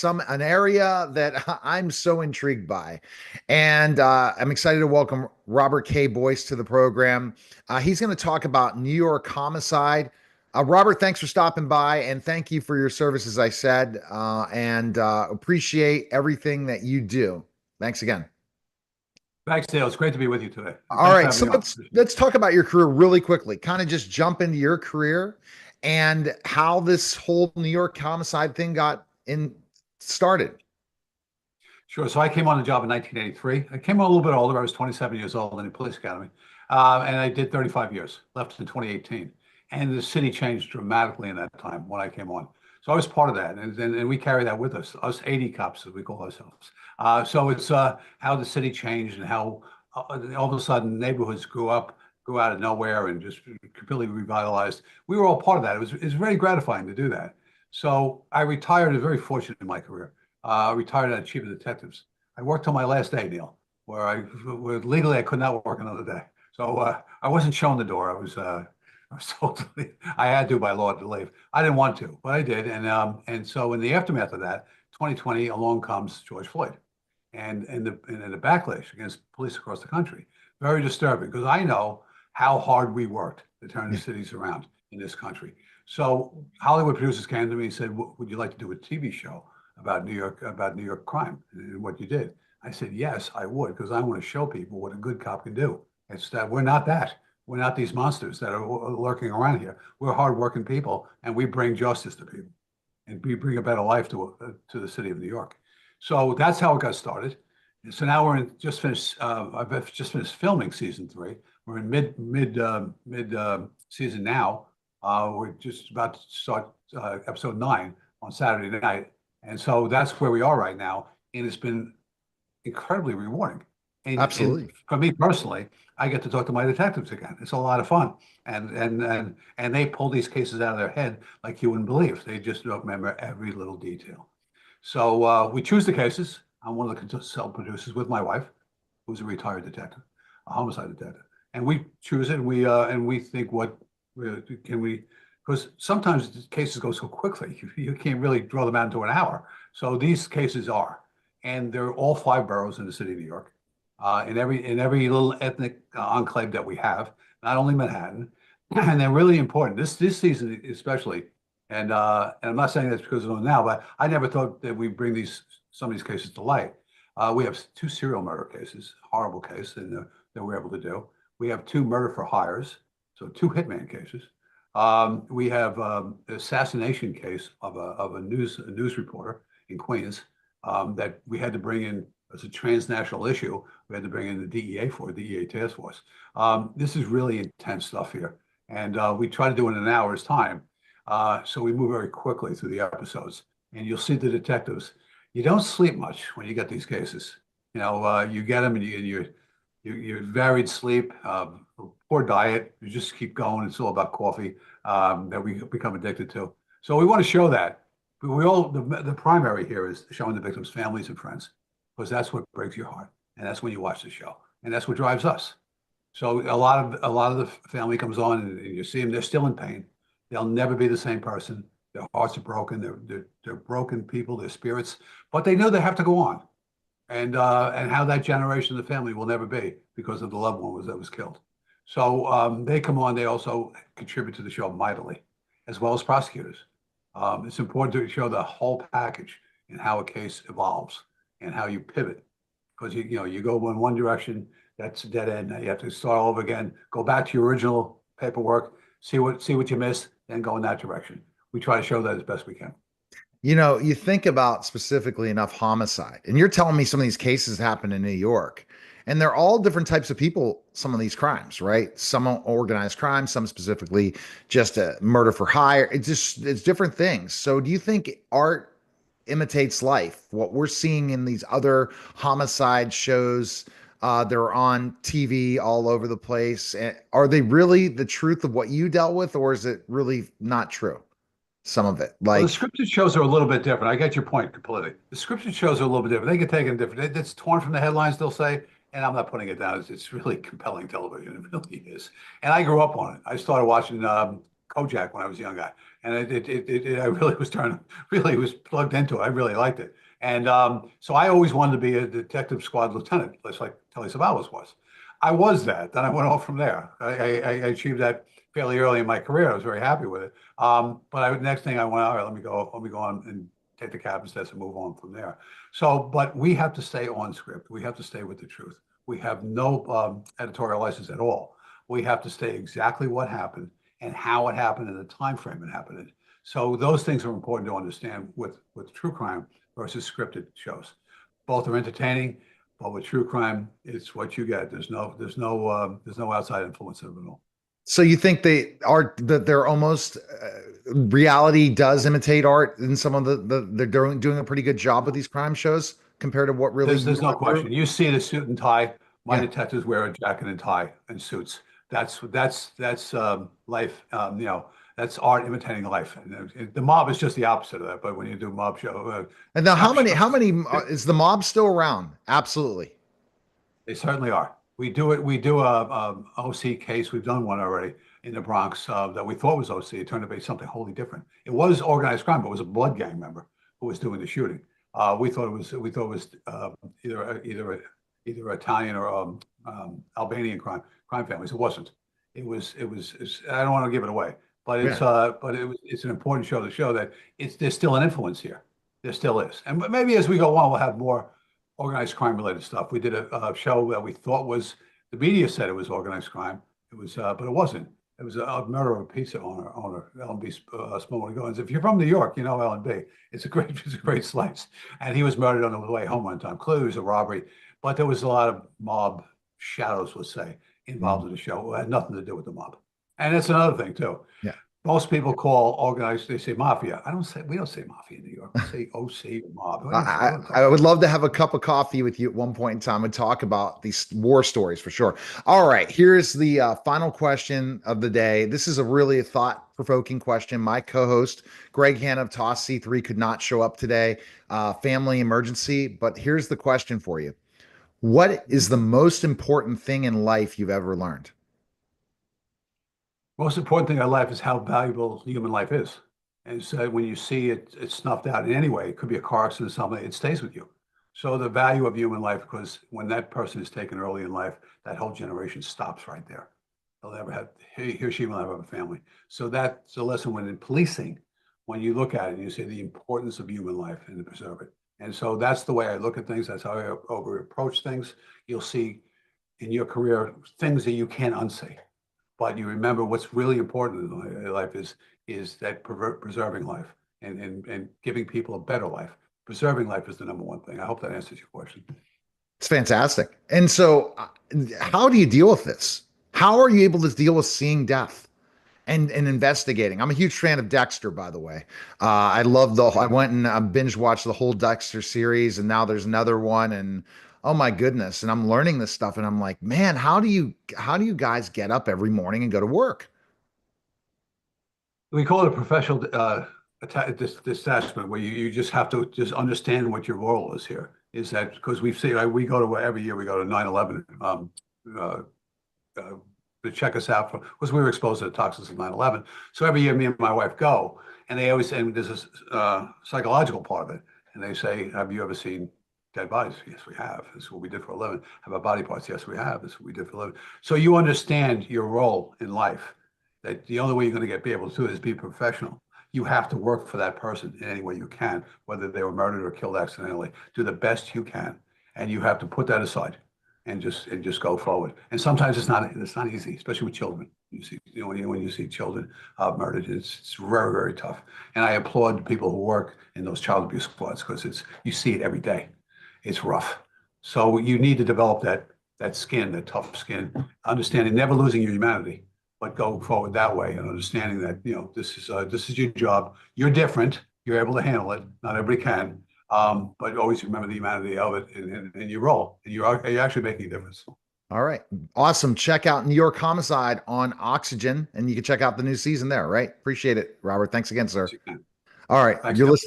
an area that I'm so intrigued by, and I'm excited to welcome Robert K. Boyce to the program. He's going to talk about New York homicide. Robert, thanks for stopping by, and thank you for your service, as I said, and appreciate everything that you do. Thanks again. Thanks, Dale. It's great to be with you today. And All thanks for right, having so me on. let's talk about your career really quickly. Kind of just jump into your career and how this whole New York homicide thing got in started. Sure. So I came on the job in 1983. I came on a little bit older. I was 27 years old in the police academy. And I did 35 years, left in 2018. And the city changed dramatically in that time when I came on. So I was part of that. And we carry that with us 80 cops, as we call ourselves. So it's how the city changed and how all of a sudden neighborhoods grew out of nowhere and just completely revitalized. We were all part of that. It was very gratifying to do that. So I retired. I was very fortunate in my career. Retired as chief of detectives. I worked till my last day, Neil, where legally I could not work another day. So I wasn't shown the door. I was told I had to by law to leave. I didn't want to, but I did. And so in the aftermath of that, 2020, along comes George Floyd, and the backlash against police across the country. Very disturbing because I know how hard we worked to turn the cities around in this country. So Hollywood producers came to me and said, "Would you like to do a TV show about New York crime and what you did?" I said, "Yes, I would, because I want to show people what a good cop can do. It's that we're not that. We're not these monsters that are lurking around here. We're hardworking people, and we bring justice to people, and we bring a better life to the city of New York." So that's how it got started. So now I've just finished filming season 3. We're in mid season now. We're just about to start episode 9 on Saturday night, and so that's where we are right now. And it's been incredibly rewarding. And Absolutely. for me personally, I get to talk to my detectives again. It's a lot of fun, and they pull these cases out of their head like you wouldn't believe. They just don't remember every little detail. So we choose the cases. I'm one of the consultant producers with my wife, who's a retired detective, a homicide detective, and we choose it. And we think can we, because sometimes the cases go so quickly, you can't really draw them out into an hour. So these cases are, and they're all 5 boroughs in the city of New York, in every little ethnic enclave that we have, not only Manhattan, and they're really important. This season especially, and I'm not saying that's because of them now, but I never thought that we bring some of these cases to light. We have 2 serial murder cases, horrible case, and that we're able to do. We have 2 murder for hires, so 2 hitman cases. We have an assassination case of a news reporter in Queens that we had to bring in as a transnational issue. We had to bring in the DEA task force. This is really intense stuff here, and we try to do it in an hour's time. So we move very quickly through the episodes, and you'll see the detectives. You don't sleep much when you get these cases. You get them, and you varied sleep, poor diet. You just keep going. It's all about coffee that we become addicted to. So we want to show that. But the primary here is showing the victims' families and friends, because that's what breaks your heart, and that's when you watch the show, and that's what drives us. So a lot of the family comes on, and you see them. They're still in pain. They'll never be the same person. Their hearts are broken. They're broken people. Their spirits, but they know they have to go on, and how that generation of the family will never be because of the loved one that was killed. So they come on. They also contribute to the show mightily, as well as prosecutors. It's important to show the whole package and how a case evolves and how you pivot, because you go in one direction, that's a dead end. Now you have to start all over again, go back to your original paperwork, see what you missed, then go in that direction. We try to show that as best we can. You think about specifically enough homicide, and you're telling me some of these cases happen in New York, and they're all different types of people, some of these crimes, right? Some are organized crime, some specifically just a murder for hire. It's different things. So do you think art imitates life? What we're seeing in these other homicide shows, they're on TV all over the place. Are they really the truth of what you dealt with, or is it really not true? Some of it, Well, the like, scripted shows are a little bit different. I get your point completely. The scripted shows are a little bit different. They get taken different. It's torn from the headlines, they'll say, and I'm not putting it down. It's really compelling television. It really is. And I grew up on it. I started watching Kojak when I was a young guy, and I really was really was plugged into it. I really liked it, and so I always wanted to be a detective squad lieutenant, just like Telly Savalas was. I was that. Then I went off from there. I achieved that fairly early in my career. I was very happy with it. Next thing I went, all right, let me go on and take the captain's test and move on from there. So, but we have to stay on script. We have to stay with the truth. We have no editorial license at all. We have to stay exactly what happened and how it happened and the time frame it happened in. So those things are important to understand with true crime versus scripted shows. Both are entertaining, but with true crime, it's what you get. There's no outside influence of it at all. So you think that they're almost reality does imitate art in some of they're doing a pretty good job with these crime shows compared to what really you There's no went through? question. You see the suit and tie. My Yeah. detectives wear a jacket and tie and suits. That's life. That's art imitating life. And the mob is just the opposite of that. But when you do mob And now cop how shows, many is the mob still around? Absolutely. they certainly are. We do it. We do a OC case. We've done one already in the Bronx that we thought was OC. It turned out to be something wholly different. It was organized crime, but it was a blood gang member who was doing the shooting. We thought it was either Italian or Albanian crime families. It wasn't. I don't want to give it away, but Yeah. it's an important show to show that there's still an influence here. There still is, and maybe as we go on, we'll have more organized crime related stuff. We did a show that we thought was the media said it was organized crime. It was, but it wasn't. It was a murder of a pizza owner, L&B Smoking Guns. If you're from New York, you know L&B. It's a great slice. And he was murdered on the way home one time. Clearly, it was a robbery, but there was a lot of mob shadows, let's say, involved Mm. in the show. It had nothing to do with the mob. And that's another thing too. Yeah. Most people call organized, they say mafia. We don't say mafia in New York. We say OC or mob. I would love to have a cup of coffee with you at one point in time and talk about these war stories for sure. All right, here's the final question of the day. This is a really thought-provoking question. My co-host Greg Hanna of Toss C3 could not show up today, family emergency. But here's the question for you: what is the most important thing in life you've ever learned? Most important thing in life is how valuable human life is. And so when you see it snuffed out in any way, it could be a car accident or something, it stays with you. So the value of human life, because when that person is taken early in life, that whole generation stops right there. They'll never have, he or she will never have a family. So that's a lesson when in policing, when you look at it, you see the importance of human life and to preserve it. And so that's the way I look at things. That's how I over approach things. You'll see in your career things that you can't unsay, but you remember what's really important in life is that preserving life and giving people a better life. Preserving life is the number one thing. I hope that answers your question. It's fantastic. And so, how do you deal with this? How are you able to deal with seeing death and investigating? I'm a huge fan of Dexter, by the way. I love I went and binge watched the whole Dexter series, and now there's another one, and oh my goodness! And I'm learning this stuff, and I'm like, man, how do you guys get up every morning and go to work? We call it a professional detachment, where you just have to just understand what your role is here. Is that because we see we go to every year we go to 9/11 uh, uh, to check us out for because we were exposed to the toxins of 9/11. So every year, me and my wife go, and they always and there's a psychological part of it, and they say, "Have you ever seen dead bodies?" Yes, we have. This is what we did for a living. Have our body parts? Yes, we have. This is what we did for a living. So you understand your role in life. That the only way you're going to be able to do it is be professional. You have to work for that person in any way you can, whether they were murdered or killed accidentally. Do the best you can, and you have to put that aside and just go forward. And sometimes it's not easy, especially with children. You see, when you see children murdered, it's very very tough. And I applaud the people who work in those child abuse squads because you see it every day. It's rough. So you need to develop that skin, that tough skin, understanding, never losing your humanity, but go forward that way and understanding that this is your job. You're different. You're able to handle it. Not everybody can, but always remember the humanity of it and your role. And you're actually making a difference. All right, awesome. Check out New York Homicide on Oxygen, and you can check out the new season there. Right, appreciate it, Robert. Thanks again, sir. Yes, you can. All right, Thanks, you're Tim. listening.